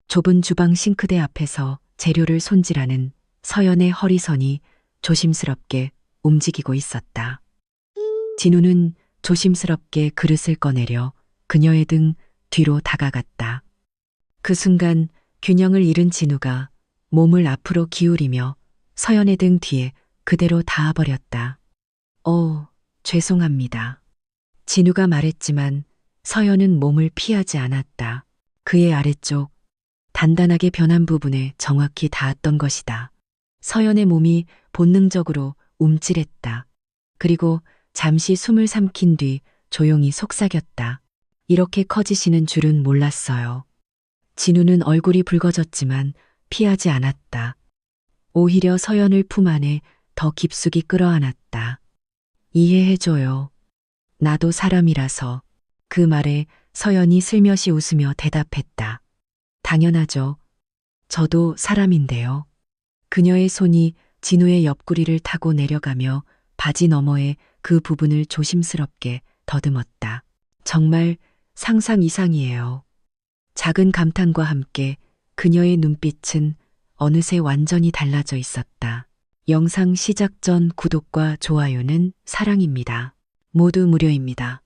좁은 주방 싱크대 앞에서 재료를 손질하는 서연의 허리선이 조심스럽게 움직이고 있었다. 진우는 조심스럽게 그릇을 꺼내려 그녀의 등 뒤로 다가갔다. 그 순간 균형을 잃은 진우가 몸을 앞으로 기울이며 서연의 등 뒤에 그대로 닿아버렸다. 죄송합니다. 진우가 말했지만 서연은 몸을 피하지 않았다. 그의 아래쪽 단단하게 변한 부분에 정확히 닿았던 것이다. 서연의 몸이 본능적으로 움찔했다. 그리고 잠시 숨을 삼킨 뒤 조용히 속삭였다. 이렇게 커지시는 줄은 몰랐어요. 진우는 얼굴이 붉어졌지만 피하지 않았다. 오히려 서연을 품 안에 더 깊숙이 끌어안았다. 이해해줘요. 나도 사람이라서. 그 말에 서연이 슬며시 웃으며 대답했다. 당연하죠. 저도 사람인데요. 그녀의 손이 진우의 옆구리를 타고 내려가며 바지 너머의 그 부분을 조심스럽게 더듬었다. 정말 상상 이상이에요. 작은 감탄과 함께 그녀의 눈빛은 어느새 완전히 달라져 있었다. 영상 시작 전 구독과 좋아요는 사랑입니다. 모두 무료입니다.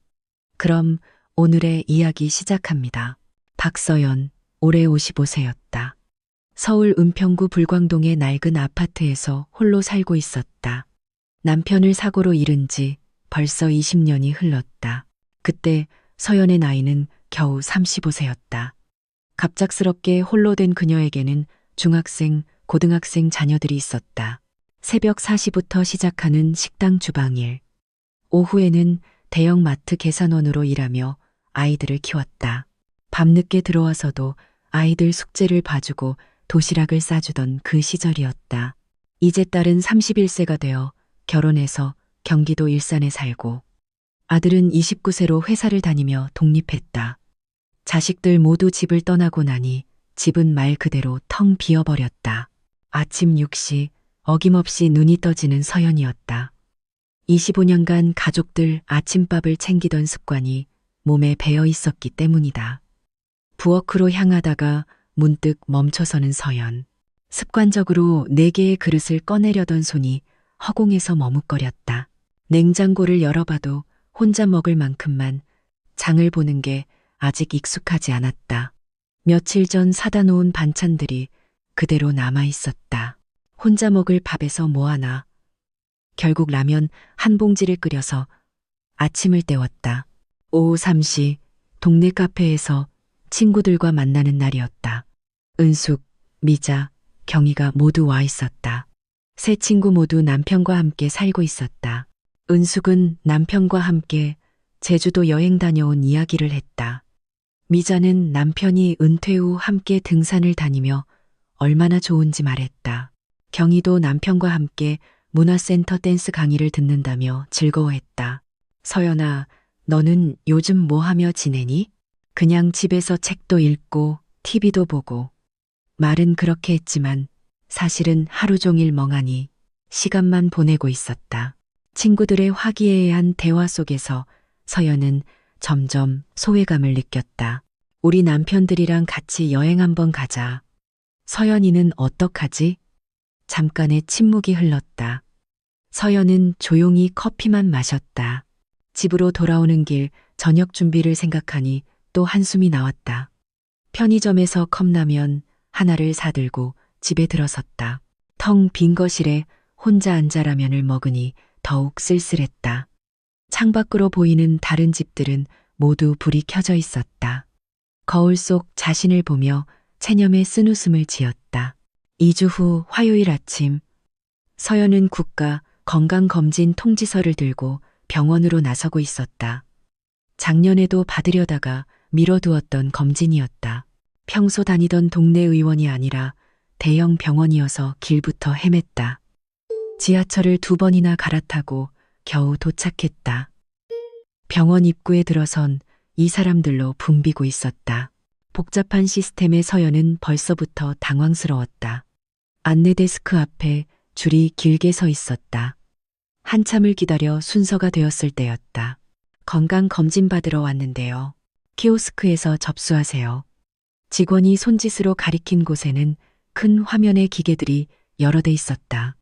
그럼 오늘의 이야기 시작합니다. 박서연, 올해 55세였다. 서울 은평구 불광동의 낡은 아파트에서 홀로 살고 있었다. 남편을 사고로 잃은 지 벌써 20년이 흘렀다. 그때 서연의 나이는 겨우 35세였다. 갑작스럽게 홀로 된 그녀에게는 중학생, 고등학생 자녀들이 있었다. 새벽 4시부터 시작하는 식당 주방일. 오후에는 대형 마트 계산원으로 일하며 아이들을 키웠다. 밤늦게 들어와서도 아이들 숙제를 봐주고 도시락을 싸주던 그 시절이었다. 이제 딸은 31세가 되어 결혼해서 경기도 일산에 살고 아들은 29세로 회사를 다니며 독립했다. 자식들 모두 집을 떠나고 나니 집은 말 그대로 텅 비어버렸다. 아침 6시 어김없이 눈이 떠지는 서연이었다. 25년간 가족들 아침밥을 챙기던 습관이 몸에 배어 있었기 때문이다. 부엌으로 향하다가 문득 멈춰서는 서연. 습관적으로 4개의 그릇을 꺼내려던 손이 허공에서 머뭇거렸다. 냉장고를 열어봐도 혼자 먹을 만큼만 장을 보는 게 아직 익숙하지 않았다. 며칠 전 사다 놓은 반찬들이 그대로 남아 있었다. 혼자 먹을 밥에서 뭐 하나. 결국 라면 한 봉지를 끓여서 아침을 때웠다. 오후 3시 동네 카페에서 친구들과 만나는 날이었다. 은숙, 미자, 경희가 모두 와 있었다. 세 친구 모두 남편과 함께 살고 있었다. 은숙은 남편과 함께 제주도 여행 다녀온 이야기를 했다. 미자는 남편이 은퇴 후 함께 등산을 다니며 얼마나 좋은지 말했다. 경희도 남편과 함께 문화센터 댄스 강의를 듣는다며 즐거워했다. 서연아, 너는 요즘 뭐 하며 지내니? 그냥 집에서 책도 읽고 TV도 보고. 말은 그렇게 했지만 사실은 하루 종일 멍하니 시간만 보내고 있었다. 친구들의 화기애애한 대화 속에서 서연은 점점 소외감을 느꼈다. 우리 남편들이랑 같이 여행 한번 가자. 서연이는 어떡하지? 잠깐의 침묵이 흘렀다. 서연은 조용히 커피만 마셨다. 집으로 돌아오는 길 저녁 준비를 생각하니 또 한숨이 나왔다. 편의점에서 컵라면 하나를 사들고 집에 들어섰다. 텅 빈 거실에 혼자 앉아 라면을 먹으니 더욱 쓸쓸했다. 창밖으로 보이는 다른 집들은 모두 불이 켜져 있었다. 거울 속 자신을 보며 체념의 쓴웃음을 지었다. 2주 후 화요일 아침, 서연은 국가 건강검진 통지서를 들고 병원으로 나서고 있었다. 작년에도 받으려다가 미뤄두었던 검진이었다. 평소 다니던 동네 의원이 아니라 대형 병원이어서 길부터 헤맸다. 지하철을 2번이나 갈아타고 겨우 도착했다. 병원 입구에 들어선 이 사람들로 붐비고 있었다. 복잡한 시스템의 서연은 벌써부터 당황스러웠다. 안내 데스크 앞에 줄이 길게 서 있었다. 한참을 기다려 순서가 되었을 때였다. 건강 검진 받으러 왔는데요. 키오스크에서 접수하세요. 직원이 손짓으로 가리킨 곳에는 큰 화면의 기계들이 여러 대 있었다.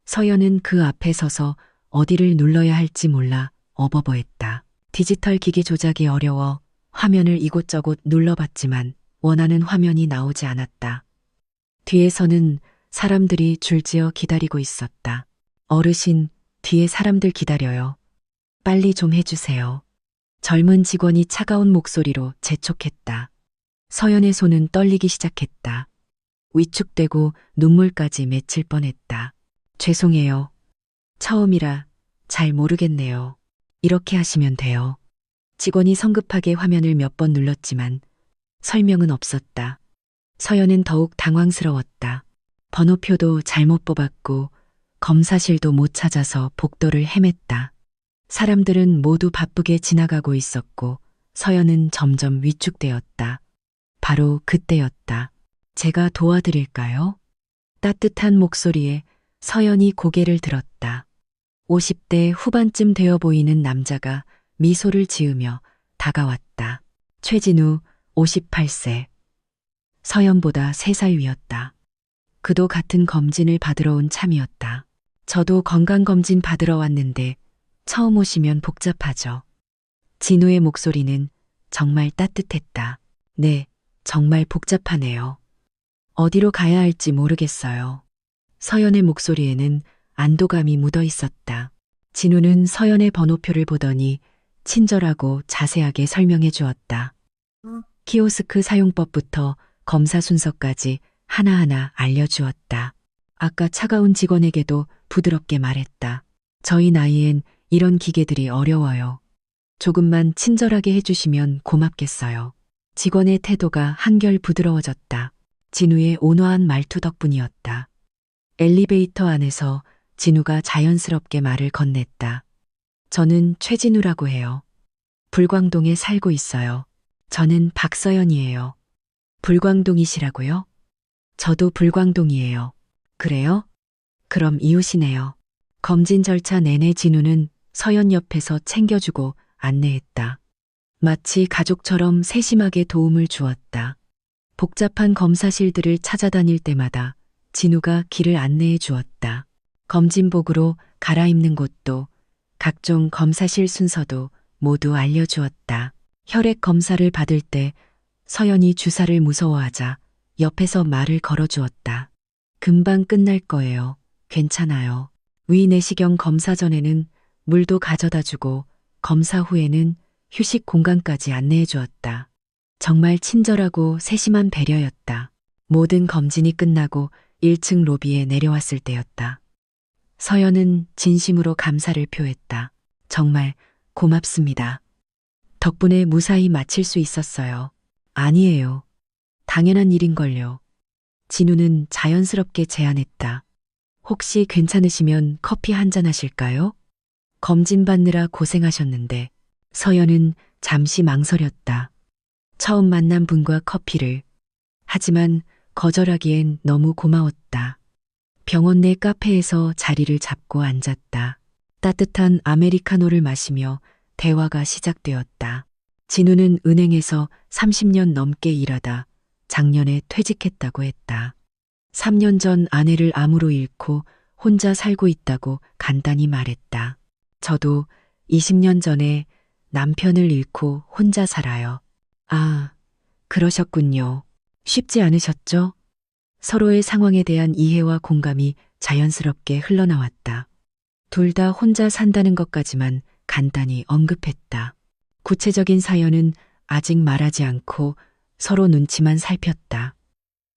서연은 그 앞에 서서 어디를 눌러야 할지 몰라 어버버했다. 디지털 기기 조작이 어려워 화면을 이곳저곳 눌러봤지만 원하는 화면이 나오지 않았다. 뒤에서는 사람들이 줄지어 기다리고 있었다. 어르신, 뒤에 사람들 기다려요. 빨리 좀 해주세요. 젊은 직원이 차가운 목소리로 재촉했다. 서연의 손은 떨리기 시작했다. 위축되고 눈물까지 맺힐 뻔했다. 죄송해요. 처음이라 잘 모르겠네요. 이렇게 하시면 돼요. 직원이 성급하게 화면을 몇 번 눌렀지만 설명은 없었다. 서연은 더욱 당황스러웠다. 번호표도 잘못 뽑았고 검사실도 못 찾아서 복도를 헤맸다. 사람들은 모두 바쁘게 지나가고 있었고 서연은 점점 위축되었다. 바로 그때였다. 제가 도와드릴까요? 따뜻한 목소리에 서연이 고개를 들었다. 50대 후반쯤 되어 보이는 남자가 미소를 지으며 다가왔다. 최진우 58세. 서연보다 3살 위였다. 그도 같은 검진을 받으러 온 참이었다. 저도 건강검진 받으러 왔는데 처음 오시면 복잡하죠. 진우의 목소리는 정말 따뜻했다. 네, 정말 복잡하네요. 어디로 가야 할지 모르겠어요. 서연의 목소리에는 안도감이 묻어 있었다. 진우는 서연의 번호표를 보더니 친절하고 자세하게 설명해 주었다. 키오스크 사용법부터 검사 순서까지 하나하나 알려주었다. 아까 차가운 직원에게도 부드럽게 말했다. 저희 나이엔 이런 기계들이 어려워요. 조금만 친절하게 해주시면 고맙겠어요. 직원의 태도가 한결 부드러워졌다. 진우의 온화한 말투 덕분이었다. 엘리베이터 안에서 진우가 자연스럽게 말을 건넸다. 저는 최진우라고 해요. 불광동에 살고 있어요. 저는 박서연이에요. 불광동이시라고요? 저도 불광동이에요. 그래요? 그럼 이웃이네요. 검진 절차 내내 진우는 서연 옆에서 챙겨주고 안내했다. 마치 가족처럼 세심하게 도움을 주었다. 복잡한 검사실들을 찾아다닐 때마다 진우가 길을 안내해 주었다. 검진복으로 갈아입는 곳도 각종 검사실 순서도 모두 알려주었다. 혈액 검사를 받을 때 서연이 주사를 무서워하자 옆에서 말을 걸어주었다. 금방 끝날 거예요. 괜찮아요. 위내시경 검사 전에는 물도 가져다 주고 검사 후에는 휴식 공간까지 안내해 주었다. 정말 친절하고 세심한 배려였다. 모든 검진이 끝나고 1층 로비에 내려왔을 때였다. 서연은 진심으로 감사를 표했다. 정말 고맙습니다. 덕분에 무사히 마칠 수 있었어요. 아니에요. 당연한 일인걸요. 진우는 자연스럽게 제안했다. 혹시 괜찮으시면 커피 한잔 하실까요? 검진 받느라 고생하셨는데 서연은 잠시 망설였다. 처음 만난 분과 커피를. 하지만 거절하기엔 너무 고마웠다. 병원 내 카페에서 자리를 잡고 앉았다. 따뜻한 아메리카노를 마시며 대화가 시작되었다. 진우는 은행에서 30년 넘게 일하다 작년에 퇴직했다고 했다. 3년 전 아내를 암으로 잃고 혼자 살고 있다고 간단히 말했다. 저도 20년 전에 남편을 잃고 혼자 살아요. 아, 그러셨군요. 쉽지 않으셨죠? 서로의 상황에 대한 이해와 공감이 자연스럽게 흘러나왔다. 둘 다 혼자 산다는 것까지만 간단히 언급했다. 구체적인 사연은 아직 말하지 않고 서로 눈치만 살폈다.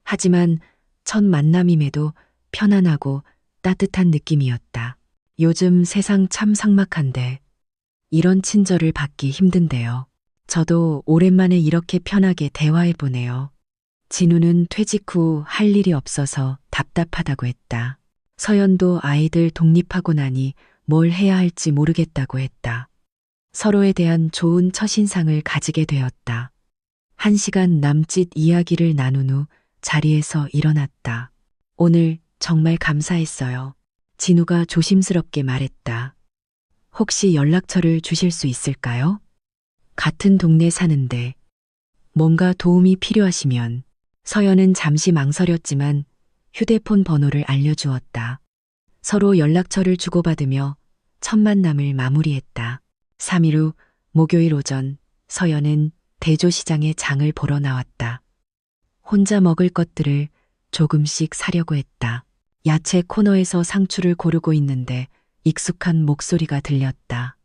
하지만 첫 만남임에도 편안하고 따뜻한 느낌이었다. 요즘 세상 참 삭막한데 이런 친절을 받기 힘든데요. 저도 오랜만에 이렇게 편하게 대화해보네요. 진우는 퇴직 후 할 일이 없어서 답답하다고 했다. 서연도 아이들 독립하고 나니 뭘 해야 할지 모르겠다고 했다. 서로에 대한 좋은 첫인상을 가지게 되었다. 1시간 남짓 이야기를 나눈 후 자리에서 일어났다. 오늘 정말 감사했어요. 진우가 조심스럽게 말했다. 혹시 연락처를 주실 수 있을까요? 같은 동네 사는데 뭔가 도움이 필요하시면 서연은 잠시 망설였지만 휴대폰 번호를 알려주었다. 서로 연락처를 주고받으며 첫 만남을 마무리했다. 3일 후 목요일 오전 서연은 대조시장에 장을 보러 나왔다. 혼자 먹을 것들을 조금씩 사려고 했다. 야채 코너에서 상추를 고르고 있는데 익숙한 목소리가 들렸다.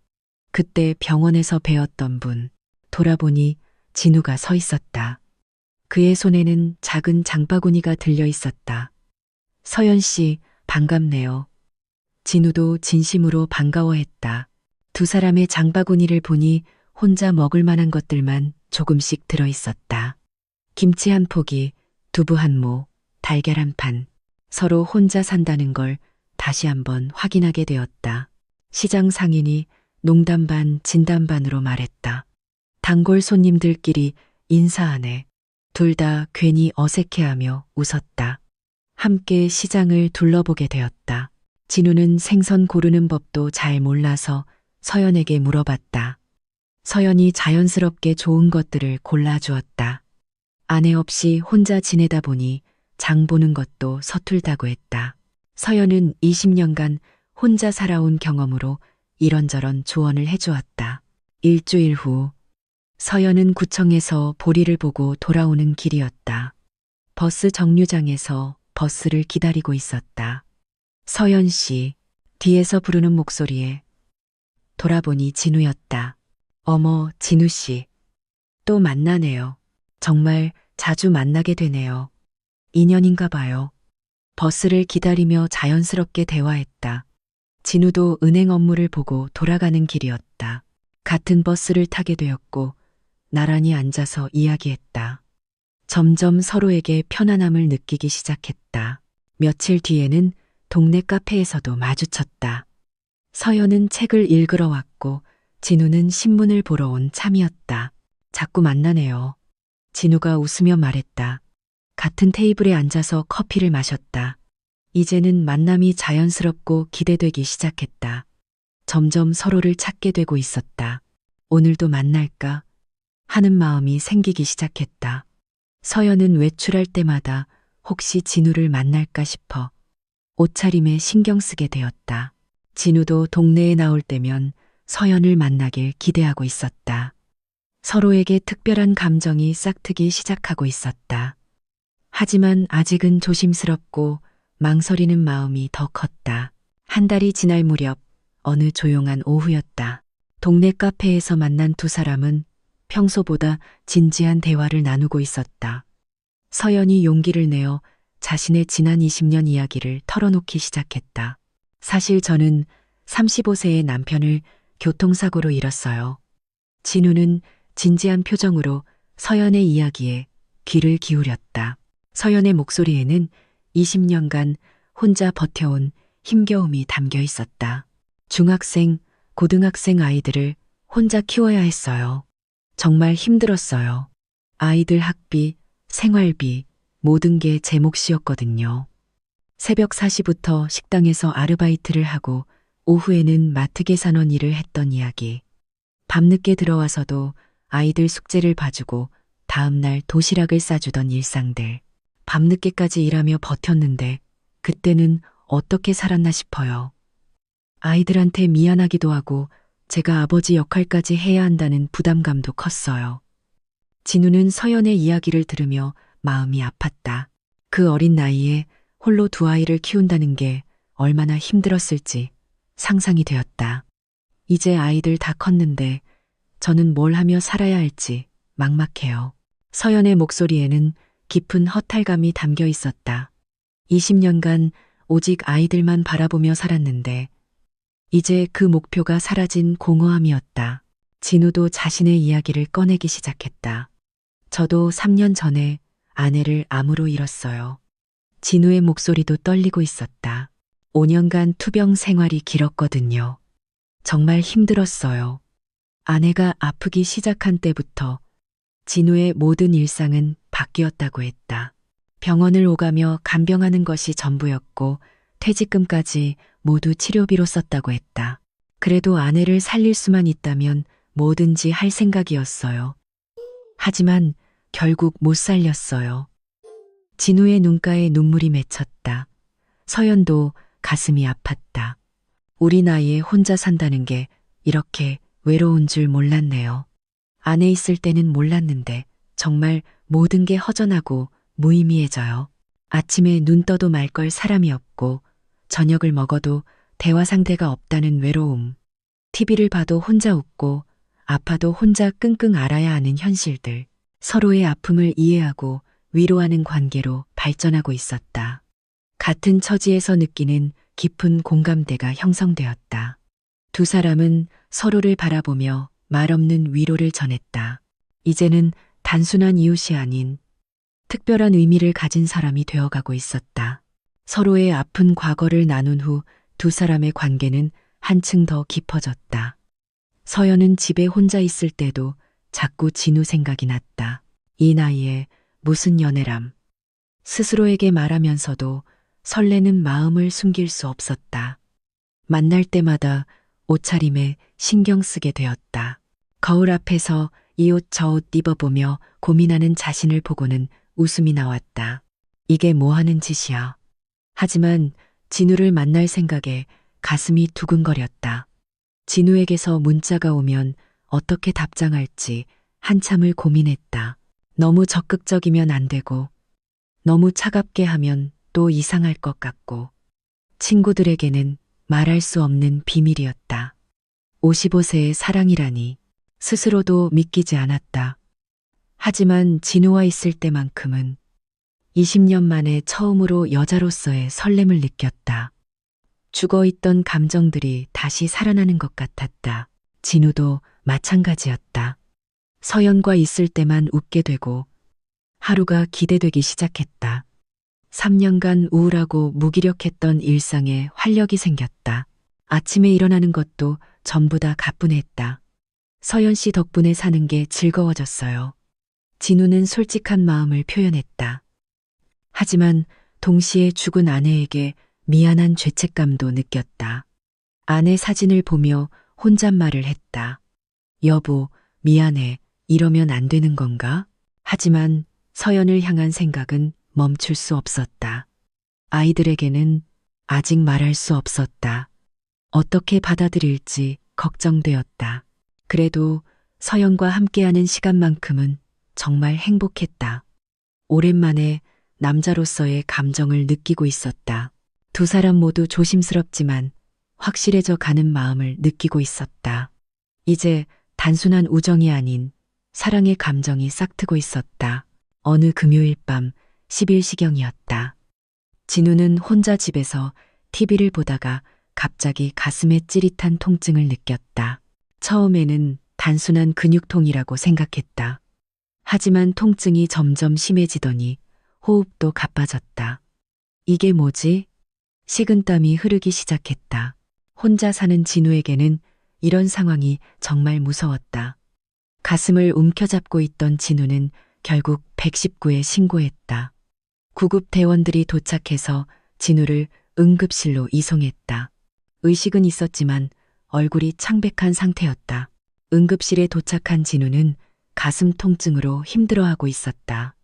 그때 병원에서 배웠던 분. 돌아보니 진우가 서 있었다. 그의 손에는 작은 장바구니가 들려 있었다. 서연 씨, 반갑네요. 진우도 진심으로 반가워했다. 두 사람의 장바구니를 보니 혼자 먹을 만한 것들만 조금씩 들어 있었다. 김치 한 포기, 두부 한 모, 달걀 한 판. 서로 혼자 산다는 걸 다시 한번 확인하게 되었다. 시장 상인이 농담 반 진담 반으로 말했다. 단골 손님들끼리 인사하네. 둘 다 괜히 어색해하며 웃었다. 함께 시장을 둘러보게 되었다. 진우는 생선 고르는 법도 잘 몰라서 서연에게 물어봤다. 서연이 자연스럽게 좋은 것들을 골라주었다. 아내 없이 혼자 지내다 보니 장 보는 것도 서툴다고 했다. 서연은 20년간 혼자 살아온 경험으로 이런저런 조언을 해주었다. 일주일 후 서연은 구청에서 보리를 보고 돌아오는 길이었다. 버스 정류장에서 버스를 기다리고 있었다. 서연 씨, 뒤에서 부르는 목소리에 돌아보니 진우였다. 어머, 진우 씨. 또 만나네요. 정말 자주 만나게 되네요. 인연인가 봐요. 버스를 기다리며 자연스럽게 대화했다. 진우도 은행 업무를 보고 돌아가는 길이었다. 같은 버스를 타게 되었고 나란히 앉아서 이야기했다. 점점 서로에게 편안함을 느끼기 시작했다. 며칠 뒤에는 동네 카페에서도 마주쳤다. 서연은 책을 읽으러 왔고 진우는 신문을 보러 온 참이었다. 자꾸 만나네요. 진우가 웃으며 말했다. 같은 테이블에 앉아서 커피를 마셨다. 이제는 만남이 자연스럽고 기대되기 시작했다. 점점 서로를 찾게 되고 있었다. 오늘도 만날까 하는 마음이 생기기 시작했다. 서연은 외출할 때마다 혹시 진우를 만날까 싶어 옷차림에 신경 쓰게 되었다. 진우도 동네에 나올 때면 서연을 만나길 기대하고 있었다. 서로에게 특별한 감정이 싹트기 시작하고 있었다. 하지만 아직은 조심스럽고 망설이는 마음이 더 컸다. 한 달이 지날 무렵 어느 조용한 오후였다. 동네 카페에서 만난 두 사람은 평소보다 진지한 대화를 나누고 있었다. 서연이 용기를 내어 자신의 지난 20년 이야기를 털어놓기 시작했다. 사실 저는 35세의 남편을 교통사고로 잃었어요. 진우는 진지한 표정으로 서연의 이야기에 귀를 기울였다. 서연의 목소리에는 20년간 혼자 버텨온 힘겨움이 담겨 있었다. 중학생, 고등학생 아이들을 혼자 키워야 했어요. 정말 힘들었어요. 아이들 학비, 생활비, 모든 게 제 몫이었거든요. 새벽 4시부터 식당에서 아르바이트를 하고 오후에는 마트 계산원 일을 했던 이야기. 밤늦게 들어와서도 아이들 숙제를 봐주고 다음날 도시락을 싸주던 일상들. 밤늦게까지 일하며 버텼는데 그때는 어떻게 살았나 싶어요. 아이들한테 미안하기도 하고 제가 아버지 역할까지 해야 한다는 부담감도 컸어요. 진우는 서연의 이야기를 들으며 마음이 아팠다. 그 어린 나이에 홀로 두 아이를 키운다는 게 얼마나 힘들었을지 상상이 되었다. 이제 아이들 다 컸는데 저는 뭘 하며 살아야 할지 막막해요. 서연의 목소리에는 깊은 허탈감이 담겨 있었다. 20년간 오직 아이들만 바라보며 살았는데 이제 그 목표가 사라진 공허함이었다. 진우도 자신의 이야기를 꺼내기 시작했다. 저도 3년 전에 아내를 암으로 잃었어요. 진우의 목소리도 떨리고 있었다. 5년간 투병 생활이 길었거든요. 정말 힘들었어요. 아내가 아프기 시작한 때부터 진우의 모든 일상은 바뀌었다고 했다. 병원을 오가며 간병하는 것이 전부였고 퇴직금까지 모두 치료비로 썼다고 했다. 그래도 아내를 살릴 수만 있다면 뭐든지 할 생각이었어요. 하지만 결국 못 살렸어요. 진우의 눈가에 눈물이 맺혔다. 서연도 가슴이 아팠다. 우리 나이에 혼자 산다는 게 이렇게 외로운 줄 몰랐네요. 안에 있을 때는 몰랐는데 정말 모든 게 허전하고 무의미해져요. 아침에 눈 떠도 말 걸 사람이 없고 저녁을 먹어도 대화 상대가 없다는 외로움. TV를 봐도 혼자 웃고 아파도 혼자 끙끙 앓아야 하는 현실들. 서로의 아픔을 이해하고 위로하는 관계로 발전하고 있었다. 같은 처지에서 느끼는 깊은 공감대가 형성되었다. 두 사람은 서로를 바라보며 말없는 위로를 전했다. 이제는 단순한 이웃이 아닌 특별한 의미를 가진 사람이 되어가고 있었다. 서로의 아픈 과거를 나눈 후 두 사람의 관계는 한층 더 깊어졌다. 서연은 집에 혼자 있을 때도 자꾸 진우 생각이 났다. 이 나이에 무슨 연애람. 스스로에게 말하면서도 설레는 마음을 숨길 수 없었다. 만날 때마다 옷차림에 신경 쓰게 되었다. 거울 앞에서 이 옷 저 옷 입어보며 고민하는 자신을 보고는 웃음이 나왔다. 이게 뭐 하는 짓이야. 하지만 진우를 만날 생각에 가슴이 두근거렸다. 진우에게서 문자가 오면 어떻게 답장할지 한참을 고민했다. 너무 적극적이면 안 되고, 너무 차갑게 하면 또 이상할 것 같고, 친구들에게는 말할 수 없는 비밀이었다. 55세의 사랑이라니 스스로도 믿기지 않았다. 하지만 진우와 있을 때만큼은 20년 만에 처음으로 여자로서의 설렘을 느꼈다. 죽어있던 감정들이 다시 살아나는 것 같았다. 진우도 마찬가지였다. 서연과 있을 때만 웃게 되고 하루가 기대되기 시작했다. 3년간 우울하고 무기력했던 일상에 활력이 생겼다. 아침에 일어나는 것도 전부 다 가뿐했다. 서연 씨 덕분에 사는 게 즐거워졌어요. 진우는 솔직한 마음을 표현했다. 하지만 동시에 죽은 아내에게 미안한 죄책감도 느꼈다. 아내 사진을 보며 혼잣말을 했다. 여보, 미안해. 이러면 안 되는 건가? 하지만 서연을 향한 생각은 멈출 수 없었다. 아이들에게는 아직 말할 수 없었다. 어떻게 받아들일지 걱정되었다. 그래도 서연과 함께하는 시간만큼은 정말 행복했다. 오랜만에 남자로서의 감정을 느끼고 있었다. 두 사람 모두 조심스럽지만 확실해져 가는 마음을 느끼고 있었다. 이제 단순한 우정이 아닌 사랑의 감정이 싹트고 있었다. 어느 금요일 밤 10일시경이었다. 진우는 혼자 집에서 TV를 보다가 갑자기 가슴에 찌릿한 통증을 느꼈다. 처음에는 단순한 근육통이라고 생각했다. 하지만 통증이 점점 심해지더니 호흡도 가빠졌다. 이게 뭐지? 식은땀이 흐르기 시작했다. 혼자 사는 진우에게는 이런 상황이 정말 무서웠다. 가슴을 움켜잡고 있던 진우는 결국 119에 신고했다. 구급 대원들이 도착해서 진우를 응급실로 이송했다. 의식은 있었지만 얼굴이 창백한 상태였다. 응급실에 도착한 진우는 가슴 통증으로 힘들어하고 있었다.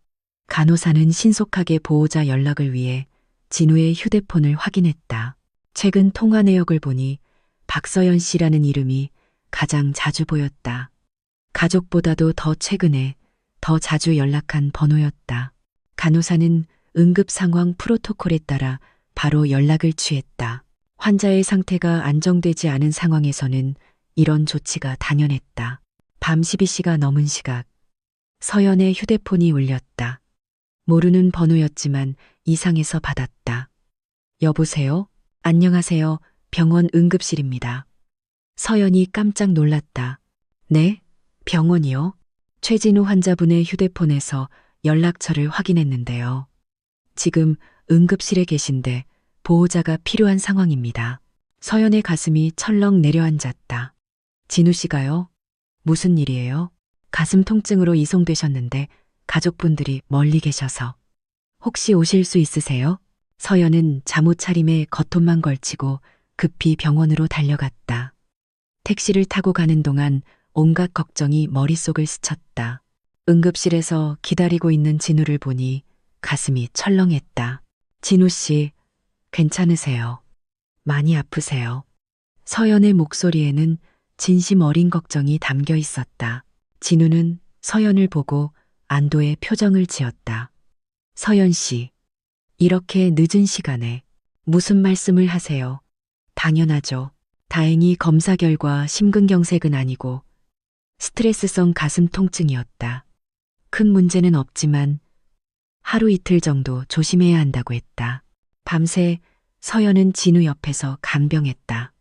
간호사는 신속하게 보호자 연락을 위해 진우의 휴대폰을 확인했다. 최근 통화 내역을 보니 박서연 씨라는 이름이 가장 자주 보였다. 가족보다도 더 최근에 더 자주 연락한 번호였다. 간호사는 응급 상황 프로토콜에 따라 바로 연락을 취했다. 환자의 상태가 안정되지 않은 상황에서는 이런 조치가 당연했다. 밤 12시가 넘은 시각, 서연의 휴대폰이 울렸다. 모르는 번호였지만 이상해서 받았다. 여보세요? 안녕하세요. 병원 응급실입니다. 서연이 깜짝 놀랐다. 네? 병원이요? 최진우 환자분의 휴대폰에서 연락처를 확인했는데요. 지금 응급실에 계신데 보호자가 필요한 상황입니다. 서연의 가슴이 철렁 내려앉았다. 진우 씨가요? 무슨 일이에요? 가슴 통증으로 이송되셨는데 가족분들이 멀리 계셔서. 혹시 오실 수 있으세요? 서연은 잠옷 차림에 겉옷만 걸치고 급히 병원으로 달려갔다. 택시를 타고 가는 동안 온갖 걱정이 머릿속을 스쳤다. 응급실에서 기다리고 있는 진우를 보니 가슴이 철렁했다. 진우 씨, 괜찮으세요? 많이 아프세요? 서연의 목소리에는 진심 어린 걱정이 담겨 있었다. 진우는 서연을 보고 안도의 표정을 지었다. 서연 씨, 이렇게 늦은 시간에 무슨 말씀을 하세요? 당연하죠. 다행히 검사 결과 심근경색은 아니고 스트레스성 가슴 통증이었다. 큰 문제는 없지만 하루 이틀 정도 조심해야 한다고 했다. 밤새 서연은 진우 옆에서 간병했다.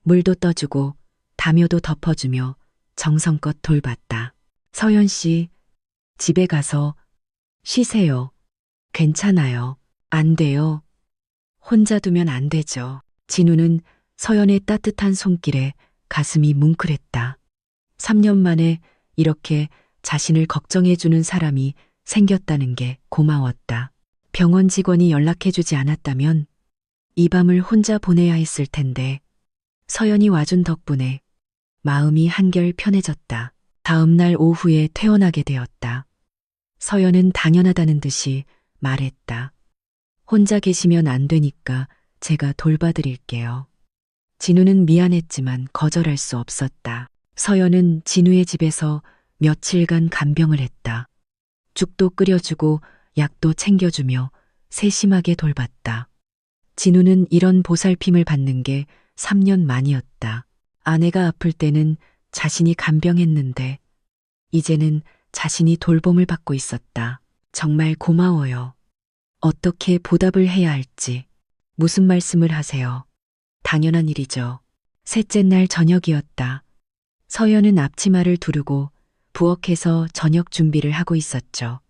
물도 떠주고 담요도 덮어주며 정성껏 돌봤다. 서연 씨, 집에 가서 쉬세요. 괜찮아요. 안 돼요. 혼자 두면 안 되죠. 진우는 서연의 따뜻한 손길에 가슴이 뭉클했다. 3년 만에 이렇게 자신을 걱정해주는 사람이 생겼다는 게 고마웠다. 병원 직원이 연락해주지 않았다면 이 밤을 혼자 보내야 했을 텐데 서연이 와준 덕분에 마음이 한결 편해졌다. 다음 날 오후에 퇴원하게 되었다. 서연은 당연하다는 듯이 말했다. 혼자 계시면 안 되니까 제가 돌봐드릴게요. 진우는 미안했지만 거절할 수 없었다. 서연은 진우의 집에서 며칠간 간병을 했다. 죽도 끓여주고 약도 챙겨주며 세심하게 돌봤다. 진우는 이런 보살핌을 받는 게 3년 만이었다. 아내가 아플 때는 자신이 간병했는데 이제는 자신이 돌봄을 받고 있었다. 정말 고마워요. 어떻게 보답을 해야 할지. 무슨 말씀을 하세요? 당연한 일이죠. 셋째 날 저녁이었다. 서연은 앞치마를 두르고 부엌에서 저녁 준비를 하고 있었죠.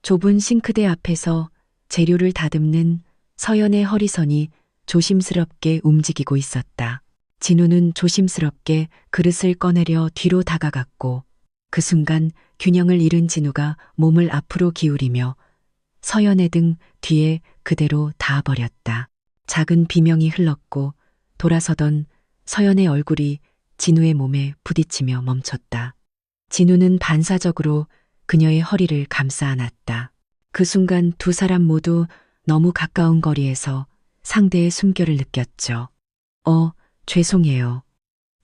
좁은 싱크대 앞에서 재료를 다듬는 서연의 허리선이 조심스럽게 움직이고 있었다. 진우는 조심스럽게 그릇을 꺼내려 뒤로 다가갔고 그 순간 균형을 잃은 진우가 몸을 앞으로 기울이며 서연의 등 뒤에 그대로 닿아버렸다. 작은 비명이 흘렀고 돌아서던 서연의 얼굴이 진우의 몸에 부딪히며 멈췄다. 진우는 반사적으로 그녀의 허리를 감싸 안았다. 그 순간 두 사람 모두 너무 가까운 거리에서 상대의 숨결을 느꼈죠. 죄송해요.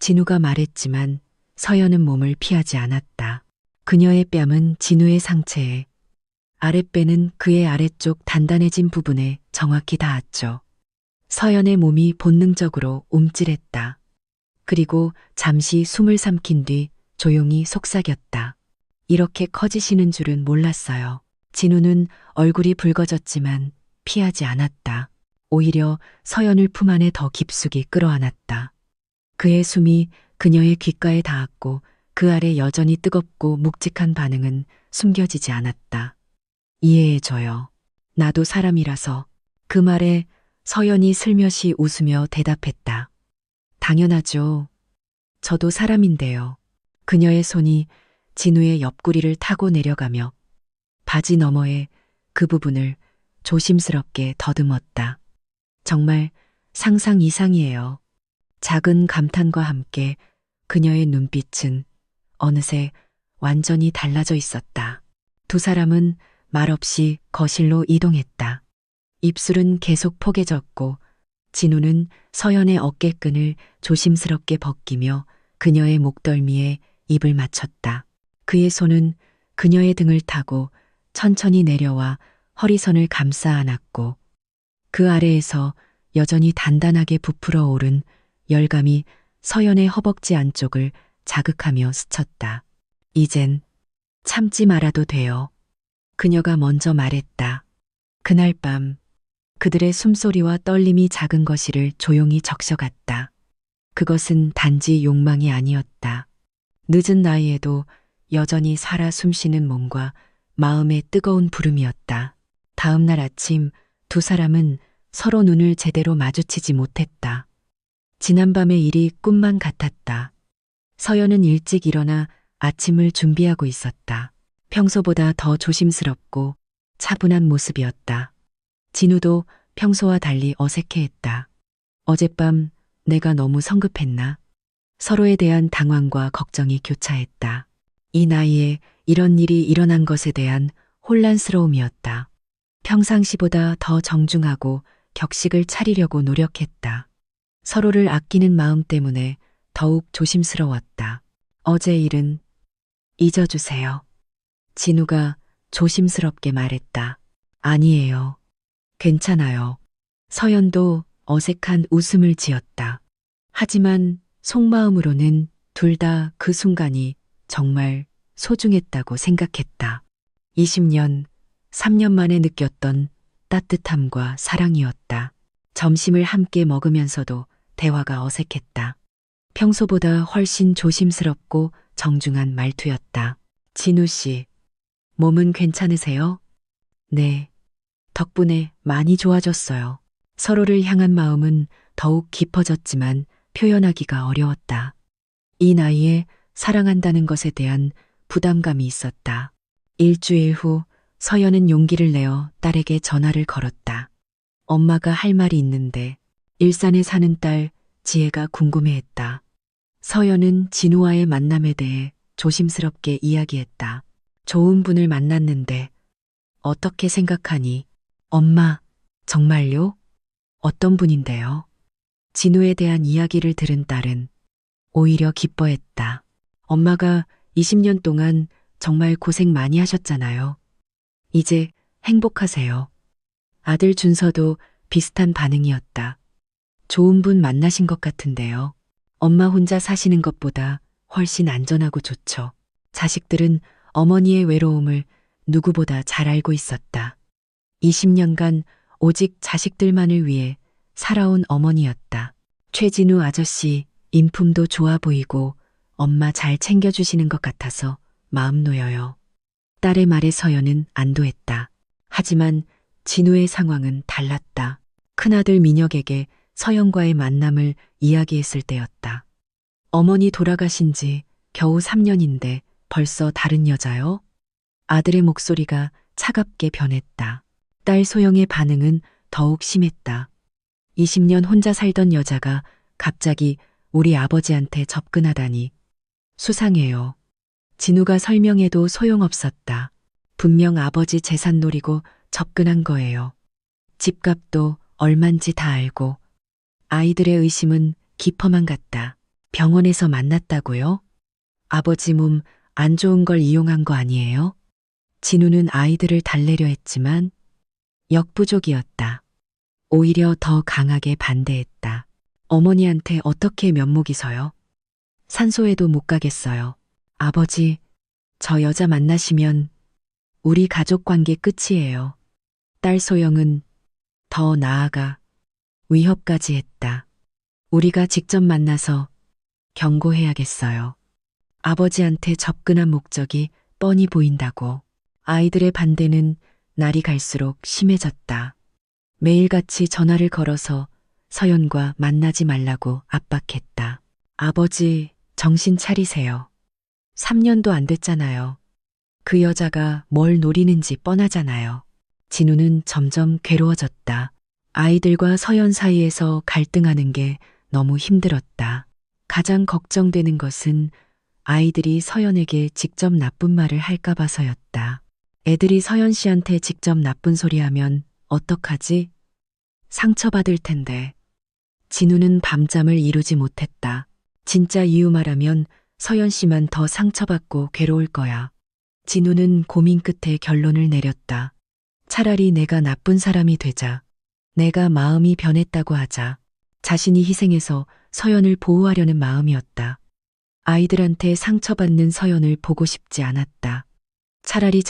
진우가 말했지만 서연은 몸을 피하지 않았다. 그녀의 뺨은 진우의 상체에, 아랫배는 그의 아래쪽 단단해진 부분에 정확히 닿았죠. 서연의 몸이 본능적으로 움찔했다. 그리고 잠시 숨을 삼킨 뒤 조용히 속삭였다. 이렇게 커지시는 줄은 몰랐어요. 진우는 얼굴이 붉어졌지만 피하지 않았다. 오히려 서연을 품 안에 더 깊숙이 끌어안았다. 그의 숨이 그녀의 귓가에 닿았고 그 아래 여전히 뜨겁고 묵직한 반응은 숨겨지지 않았다. 이해해줘요. 나도 사람이라서. 그 말에 서연이 슬며시 웃으며 대답했다. 당연하죠. 저도 사람인데요. 그녀의 손이 진우의 옆구리를 타고 내려가며 바지 너머의 그 부분을 조심스럽게 더듬었다. 정말 상상 이상이에요. 작은 감탄과 함께 그녀의 눈빛은 어느새 완전히 달라져 있었다. 두 사람은 말없이 거실로 이동했다. 입술은 계속 포개졌고 진우는 서연의 어깨끈을 조심스럽게 벗기며 그녀의 목덜미에 입을 맞췄다. 그의 손은 그녀의 등을 타고 천천히 내려와 허리선을 감싸 안았고 그 아래에서 여전히 단단하게 부풀어 오른 열감이 서연의 허벅지 안쪽을 자극하며 스쳤다. 이젠 참지 말아도 돼요. 그녀가 먼저 말했다. 그날 밤 그들의 숨소리와 떨림이 작은 거실을 조용히 적셔갔다. 그것은 단지 욕망이 아니었다. 늦은 나이에도 여전히 살아 숨쉬는 몸과 마음의 뜨거운 부름이었다. 다음 날 아침 두 사람은 서로 눈을 제대로 마주치지 못했다. 지난밤의 일이 꿈만 같았다. 서연은 일찍 일어나 아침을 준비하고 있었다. 평소보다 더 조심스럽고 차분한 모습이었다. 진우도 평소와 달리 어색해했다. 어젯밤 내가 너무 성급했나? 서로에 대한 당황과 걱정이 교차했다. 이 나이에 이런 일이 일어난 것에 대한 혼란스러움이었다. 평상시보다 더 정중하고 격식을 차리려고 노력했다. 서로를 아끼는 마음 때문에 더욱 조심스러웠다. 어제 일은 잊어주세요. 진우가 조심스럽게 말했다. 아니에요. 괜찮아요. 서연도 어색한 웃음을 지었다. 하지만 속마음으로는 둘 다 그 순간이 정말 소중했다고 생각했다. 20년, 3년 만에 느꼈던 따뜻함과 사랑이었다. 점심을 함께 먹으면서도 대화가 어색했다. 평소보다 훨씬 조심스럽고 정중한 말투였다. 진우 씨, 몸은 괜찮으세요? 네. 덕분에 많이 좋아졌어요. 서로를 향한 마음은 더욱 깊어졌지만 표현하기가 어려웠다. 이 나이에 사랑한다는 것에 대한 부담감이 있었다. 일주일 후 서연은 용기를 내어 딸에게 전화를 걸었다. 엄마가 할 말이 있는데 일산에 사는 딸 지혜가 궁금해했다. 서연은 진우와의 만남에 대해 조심스럽게 이야기했다. 좋은 분을 만났는데 어떻게 생각하니? 엄마, 정말요? 어떤 분인데요? 진우에 대한 이야기를 들은 딸은 오히려 기뻐했다. 엄마가 20년 동안 정말 고생 많이 하셨잖아요. 이제 행복하세요. 아들 준서도 비슷한 반응이었다. 좋은 분 만나신 것 같은데요. 엄마 혼자 사시는 것보다 훨씬 안전하고 좋죠. 자식들은 어머니의 외로움을 누구보다 잘 알고 있었다. 20년간 오직 자식들만을 위해 살아온 어머니였다. 최진우 아저씨 인품도 좋아 보이고 엄마 잘 챙겨주시는 것 같아서 마음 놓여요. 딸의 말에 서연은 안도했다. 하지만 진우의 상황은 달랐다. 큰아들 민혁에게 서연과의 만남을 이야기했을 때였다. 어머니 돌아가신 지 겨우 3년인데 벌써 다른 여자요? 아들의 목소리가 차갑게 변했다. 딸 소영의 반응은 더욱 심했다. 20년 혼자 살던 여자가 갑자기 우리 아버지한테 접근하다니 수상해요. 진우가 설명해도 소용없었다. 분명 아버지 재산 노리고 접근한 거예요. 집값도 얼만지 다 알고. 아이들의 의심은 깊어만 갔다. 병원에서 만났다고요? 아버지 몸 안 좋은 걸 이용한 거 아니에요? 진우는 아이들을 달래려 했지만 역부족이었다. 오히려 더 강하게 반대했다. 어머니한테 어떻게 면목이 서요? 산소에도 못 가겠어요. 아버지, 저 여자 만나시면 우리 가족 관계 끝이에요. 딸 소영은 더 나아가 위협까지 했다. 우리가 직접 만나서 경고해야겠어요. 아버지한테 접근한 목적이 뻔히 보인다고. 아이들의 반대는 날이 갈수록 심해졌다. 매일같이 전화를 걸어서 서연과 만나지 말라고 압박했다. 아버지, 정신 차리세요. 3년도 안 됐잖아요. 그 여자가 뭘 노리는지 뻔하잖아요. 진우는 점점 괴로워졌다. 아이들과 서연 사이에서 갈등하는 게 너무 힘들었다. 가장 걱정되는 것은 아이들이 서연에게 직접 나쁜 말을 할까 봐서였다. 애들이 서연 씨한테 직접 나쁜 소리 하면 어떡하지? 상처받을 텐데. 진우는 밤잠을 이루지 못했다. 진짜 이유 말하면 서연 씨만 더 상처받고 괴로울 거야. 진우는 고민 끝에 결론을 내렸다. 차라리 내가 나쁜 사람이 되자. 내가 마음이 변했다고 하자. 자신이 희생해서 서연을 보호하려는 마음이었다. 아이들한테 상처받는 서연을 보고 싶지 않았다. 차라리